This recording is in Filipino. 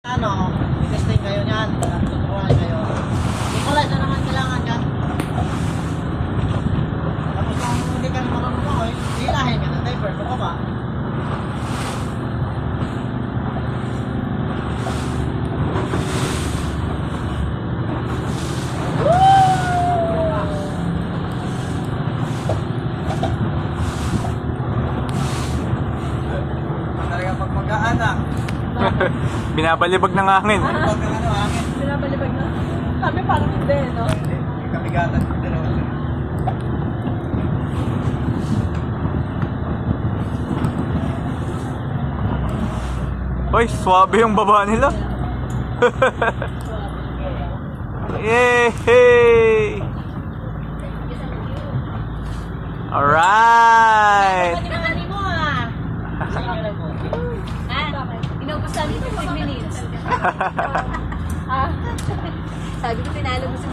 Ano, i-testing kayo niyan. Tuturuan kayo. Equalize na naman kailangan yan. Tapos kung hindi ka marunong mo, hilahin ka ng diaper. Baka ba? Talaga pag mag-aanak. Binabalibag ng hangin. Pag ng ano, hangin. Binabalibag na. Kami parang hindi, no? Hindi. May kabigatan yung dalawa. Hoy, swabe yung baba nila. Yay! Alright! Tinakali mo ah! Inubos namin 15 minutes. Sabi ko tinalo mo si